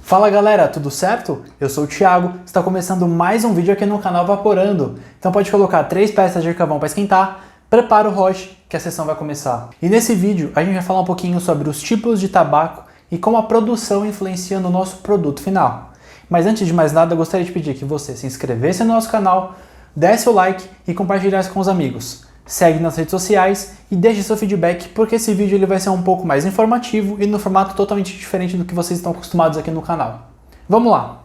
Fala galera, tudo certo? Eu sou o Thiago, está começando mais um vídeo aqui no canal Vaporando. Então pode colocar 3 peças de carvão para esquentar, prepara o roche que a sessão vai começar. E nesse vídeo a gente vai falar um pouquinho sobre os tipos de tabaco e como a produção influencia no nosso produto final. Mas antes de mais nada, eu gostaria de pedir que você se inscrevesse no nosso canal, desse o like e compartilhasse com os amigos. Segue nas redes sociais e deixe seu feedback, porque esse vídeo ele vai ser um pouco mais informativo e no formato totalmente diferente do que vocês estão acostumados aqui no canal. Vamos lá!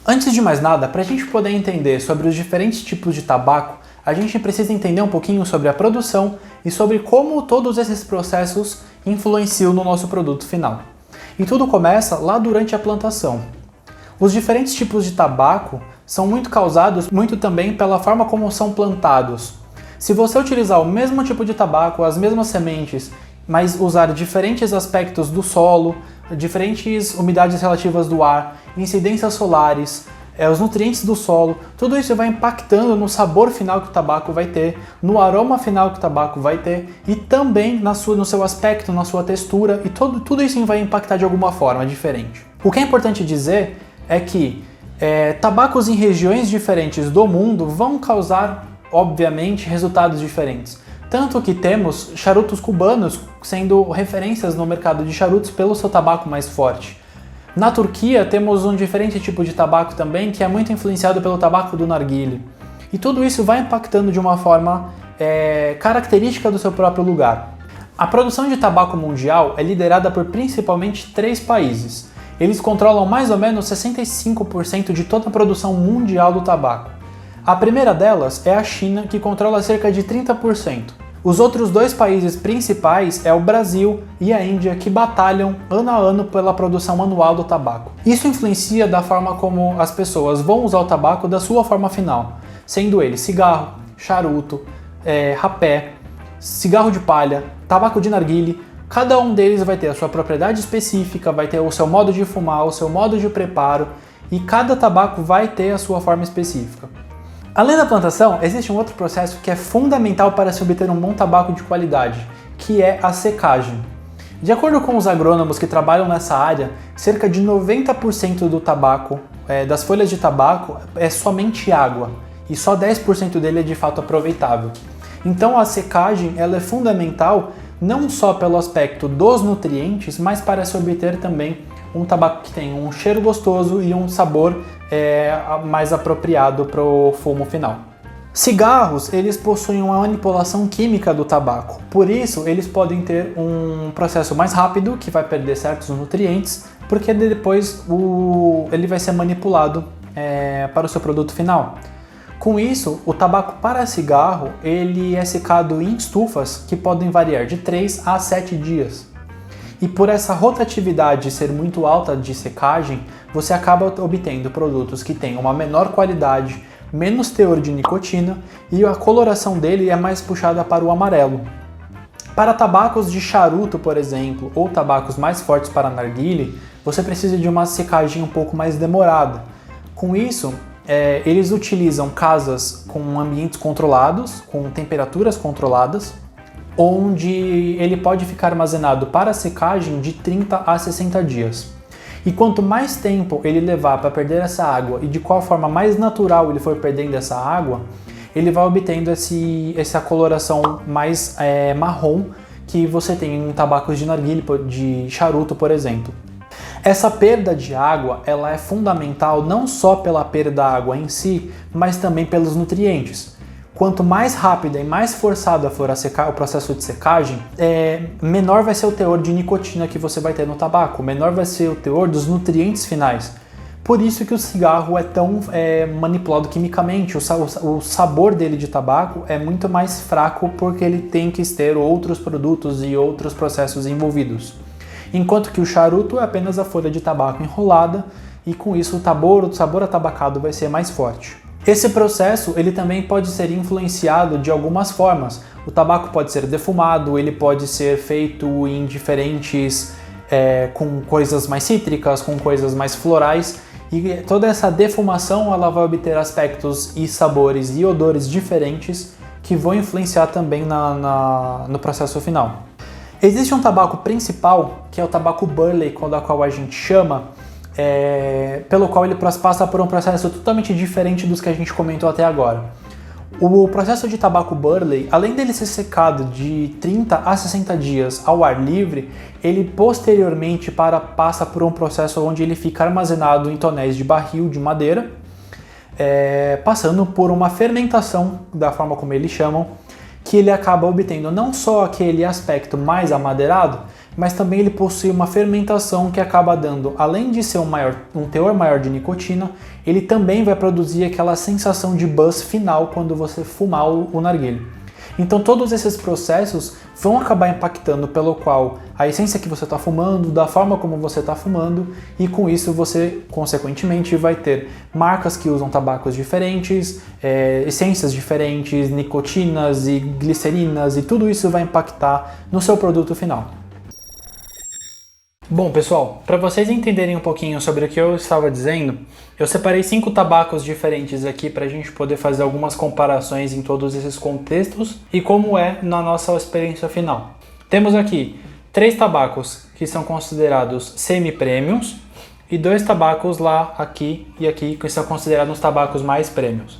Antes de mais nada, para a gente poder entender sobre os diferentes tipos de tabaco, a gente precisa entender um pouquinho sobre a produção e sobre como todos esses processos influenciam no nosso produto final. E tudo começa lá durante a plantação. Os diferentes tipos de tabaco são muito causados muito também pela forma como são plantados. Se você utilizar o mesmo tipo de tabaco, as mesmas sementes, mas usar diferentes aspectos do solo, diferentes umidades relativas do ar, incidências solares, os nutrientes do solo, tudo isso vai impactando no sabor final que o tabaco vai ter, no aroma final que o tabaco vai ter e também no seu aspecto, na sua textura, e tudo isso vai impactar de alguma forma diferente. O que é importante dizer é que tabacos em regiões diferentes do mundo vão causar, obviamente, resultados diferentes. Tanto que temos charutos cubanos sendo referências no mercado de charutos pelo seu tabaco mais forte. Na Turquia temos um diferente tipo de tabaco também, que é muito influenciado pelo tabaco do narguilé. E tudo isso vai impactando de uma forma característica do seu próprio lugar. A produção de tabaco mundial é liderada por principalmente 3 países. Eles controlam mais ou menos 65% de toda a produção mundial do tabaco. A primeira delas é a China, que controla cerca de 30%. Os outros 2 países principais é o Brasil e a Índia, que batalham ano a ano pela produção anual do tabaco. Isso influencia da forma como as pessoas vão usar o tabaco da sua forma final, sendo ele cigarro, charuto, rapé, cigarro de palha, tabaco de narguilé. Cada um deles vai ter a sua propriedade específica, vai ter o seu modo de fumar, o seu modo de preparo, e cada tabaco vai ter a sua forma específica. Além da plantação, existe um outro processo que é fundamental para se obter um bom tabaco de qualidade, que é a secagem. De acordo com os agrônomos que trabalham nessa área, cerca de 90% do tabaco, das folhas de tabaco, é somente água, e só 10% dele é de fato aproveitável. Então a secagem ela é fundamental não só pelo aspecto dos nutrientes, mas para se obter também um tabaco que tem um cheiro gostoso e um sabor mais apropriado para o fumo final. Cigarros, eles possuem uma manipulação química do tabaco, por isso eles podem ter um processo mais rápido, que vai perder certos nutrientes, porque depois ele vai ser manipulado para o seu produto final. Com isso, o tabaco para cigarro ele é secado em estufas que podem variar de 3 a 7 dias. E por essa rotatividade ser muito alta de secagem, você acaba obtendo produtos que têm uma menor qualidade, menos teor de nicotina e a coloração dele é mais puxada para o amarelo. Para tabacos de charuto, por exemplo, ou tabacos mais fortes para narguilé, você precisa de uma secagem um pouco mais demorada. Com isso, eles utilizam casas com ambientes controlados, com temperaturas controladas, onde ele pode ficar armazenado para secagem de 30 a 60 dias. E quanto mais tempo ele levar para perder essa água e de qual forma mais natural ele for perdendo essa água, ele vai obtendo essa coloração mais marrom que você tem em tabacos de narguilé, de charuto, por exemplo. Essa perda de água ela é fundamental não só pela perda da água em si, mas também pelos nutrientes. Quanto mais rápida e mais forçada for o processo de secagem, menor vai ser o teor de nicotina que você vai ter no tabaco, menor vai ser o teor dos nutrientes finais. Por isso que o cigarro é tão manipulado quimicamente, o sabor dele de tabaco é muito mais fraco porque ele tem que ter outros produtos e outros processos envolvidos. Enquanto que o charuto é apenas a folha de tabaco enrolada e com isso o sabor atabacado vai ser mais forte. Esse processo ele também pode ser influenciado de algumas formas. O tabaco pode ser defumado, ele pode ser feito em diferentes, com coisas mais cítricas, com coisas mais florais e toda essa defumação ela vai obter aspectos e sabores e odores diferentes que vão influenciar também no processo final. Existe um tabaco principal, que é o tabaco Burley, da qual a gente chama, pelo qual ele passa por um processo totalmente diferente dos que a gente comentou até agora. O processo de tabaco Burley, além dele ser secado de 30 a 60 dias ao ar livre, ele posteriormente passa por um processo onde ele fica armazenado em tonéis de barril de madeira, passando por uma fermentação, da forma como eles chamam, que ele acaba obtendo não só aquele aspecto mais amadeirado, mas também ele possui uma fermentação que acaba dando, além de ser um teor maior de nicotina, ele também vai produzir aquela sensação de buzz final quando você fumar o narguilé. Então todos esses processos vão acabar impactando pelo qual a essência que você está fumando, da forma como você está fumando, e com isso você, consequentemente, vai ter marcas que usam tabacos diferentes, essências diferentes, nicotinas e glicerinas, e tudo isso vai impactar no seu produto final. Bom, pessoal, para vocês entenderem um pouquinho sobre o que eu estava dizendo, eu separei 5 tabacos diferentes aqui para a gente poder fazer algumas comparações em todos esses contextos e como é na nossa experiência final. Temos aqui 3 tabacos que são considerados semi-premiums e 2 tabacos lá, aqui e aqui, que são considerados os tabacos mais premiums.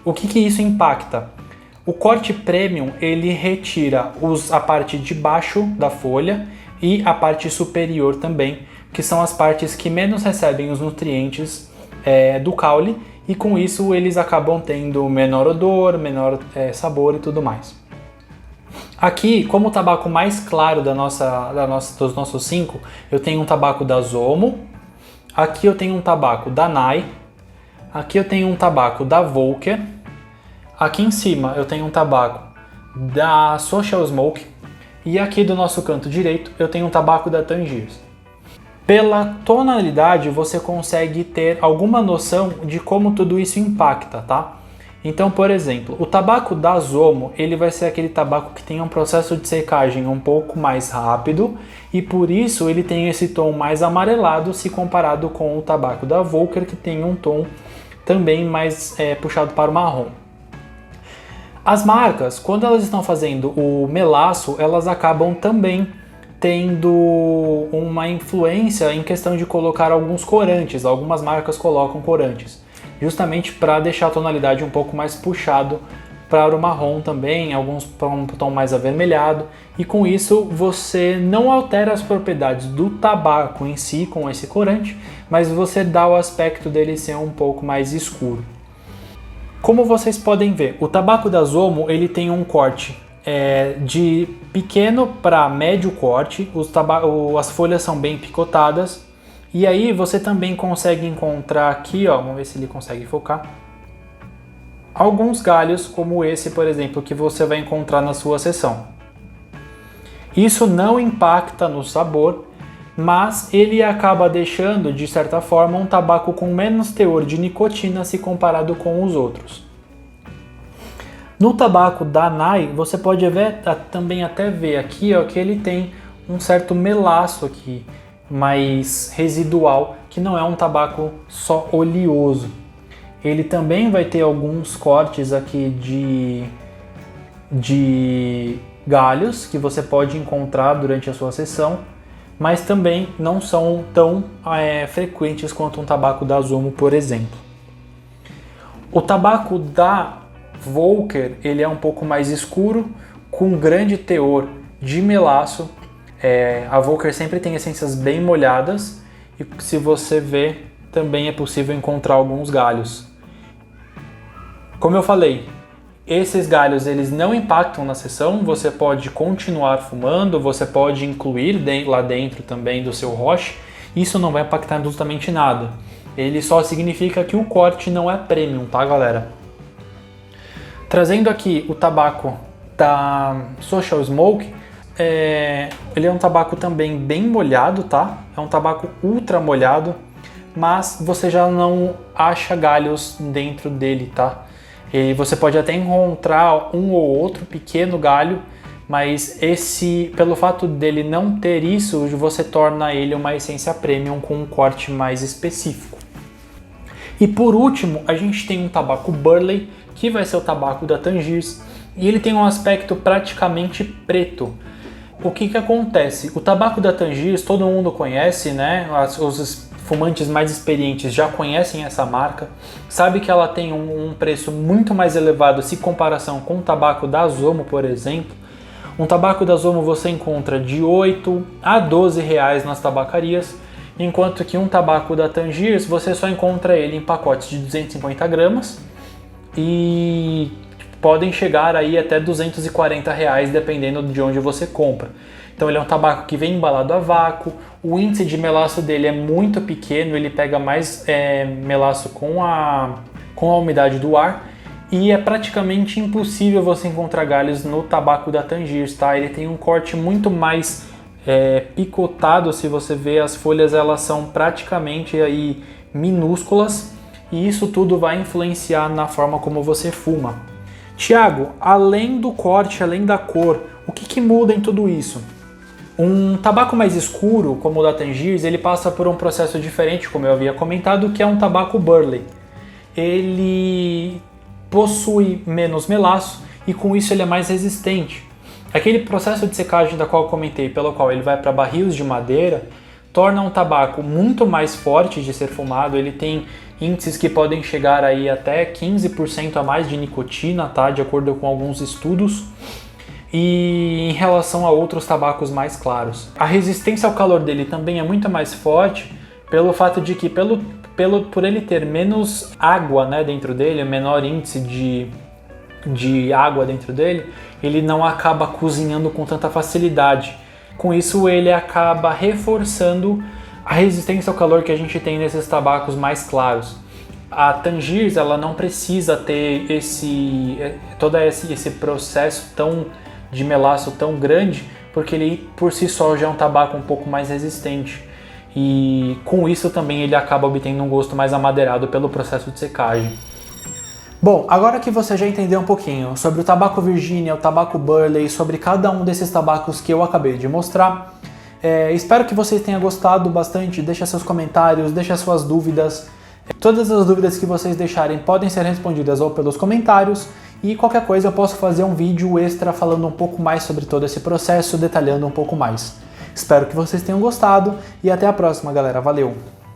O que isso impacta? O corte premium, ele retira a parte de baixo da folha e a parte superior também, que são as partes que menos recebem os nutrientes do caule, e com isso eles acabam tendo menor odor, menor sabor e tudo mais. Aqui, como o tabaco mais claro dos nossos 5, eu tenho um tabaco da Zomo, aqui eu tenho um tabaco da Nai, aqui eu tenho um tabaco da Volker, aqui em cima eu tenho um tabaco da Social Smoke, e aqui do nosso canto direito eu tenho um tabaco da Tangiers. Pela tonalidade você consegue ter alguma noção de como tudo isso impacta, tá? Então, por exemplo, o tabaco da Zomo, ele vai ser aquele tabaco que tem um processo de secagem um pouco mais rápido e por isso ele tem esse tom mais amarelado se comparado com o tabaco da Volker, que tem um tom também mais puxado para o marrom. As marcas, quando elas estão fazendo o melaço, elas acabam também tendo uma influência em questão de colocar alguns corantes. Algumas marcas colocam corantes, justamente para deixar a tonalidade um pouco mais puxado para o marrom também, alguns para um tom mais avermelhado, e com isso você não altera as propriedades do tabaco em si com esse corante, mas você dá o aspecto dele ser um pouco mais escuro. Como vocês podem ver, o tabaco da Zomo ele tem um corte de pequeno para médio corte, as folhas são bem picotadas, e aí você também consegue encontrar aqui, ó, vamos ver se ele consegue focar, alguns galhos como esse, por exemplo, que você vai encontrar na sua seção. Isso não impacta no sabor, mas ele acaba deixando, de certa forma, um tabaco com menos teor de nicotina se comparado com os outros. No tabaco da Nai, você pode também até ver aqui, ó, que ele tem um certo melaço aqui, mais residual, que não é um tabaco só oleoso. Ele também vai ter alguns cortes aqui de galhos que você pode encontrar durante a sua sessão, mas também não são tão frequentes quanto um tabaco da Zomo, por exemplo. O tabaco da Volker, ele é um pouco mais escuro, com grande teor de melaço. A Volker sempre tem essências bem molhadas e se você ver, também é possível encontrar alguns galhos. Como eu falei, esses galhos eles não impactam na sessão, você pode continuar fumando, você pode incluir lá dentro também do seu roche, isso não vai impactar absolutamente nada. Ele só significa que o corte não é premium, tá, galera? Trazendo aqui o tabaco da Social Smoke, ele é um tabaco também bem molhado, tá? É um tabaco ultra molhado, mas você já não acha galhos dentro dele, tá? E você pode até encontrar um ou outro pequeno galho, mas pelo fato dele não ter isso, você torna ele uma essência premium com um corte mais específico. E por último, a gente tem um tabaco Burley, que vai ser o tabaco da Tangiers, e ele tem um aspecto praticamente preto. o que que acontece? O tabaco da Tangiers todo mundo conhece, né? Os fumantes mais experientes já conhecem essa marca, sabe que ela tem um preço muito mais elevado se comparação com o tabaco da Zomo, por exemplo. Um tabaco da Zomo você encontra de 8 a 12 reais nas tabacarias, enquanto que um tabaco da Tangiers você só encontra ele em pacotes de 250 gramas e podem chegar aí até 240 reais dependendo de onde você compra. Então ele é um tabaco que vem embalado a vácuo, o índice de melaço dele é muito pequeno, ele pega mais melaço com a umidade do ar e é praticamente impossível você encontrar galhos no tabaco da Tangiers, tá? Ele tem um corte muito mais picotado, se você vê as folhas elas são praticamente aí minúsculas e isso tudo vai influenciar na forma como você fuma. Tiago, além do corte, além da cor, o que muda em tudo isso? Um tabaco mais escuro, como o da Tangiers, ele passa por um processo diferente, como eu havia comentado, que é um tabaco burley. Ele possui menos melaço e com isso ele é mais resistente. Aquele processo de secagem da qual eu comentei, pelo qual ele vai para barris de madeira, torna um tabaco muito mais forte de ser fumado, ele tem índices que podem chegar aí até 15% a mais de nicotina, tá? De acordo com alguns estudos. E em relação a outros tabacos mais claros. A resistência ao calor dele também é muito mais forte pelo fato de que por ele ter menos água, né, dentro dele, menor índice de água dentro dele, ele não acaba cozinhando com tanta facilidade. Com isso ele acaba reforçando a resistência ao calor que a gente tem nesses tabacos mais claros. A Tangiers ela não precisa ter todo esse processo de melaço tão grande, porque ele por si só já é um tabaco um pouco mais resistente. E com isso também ele acaba obtendo um gosto mais amadeirado pelo processo de secagem. Bom, agora que você já entendeu um pouquinho sobre o tabaco Virginia, o tabaco Burley, sobre cada um desses tabacos que eu acabei de mostrar, espero que vocês tenham gostado bastante. Deixa seus comentários, deixa suas dúvidas. Todas as dúvidas que vocês deixarem podem ser respondidas ou pelos comentários e qualquer coisa eu posso fazer um vídeo extra falando um pouco mais sobre todo esse processo, detalhando um pouco mais. Espero que vocês tenham gostado e até a próxima, galera. Valeu!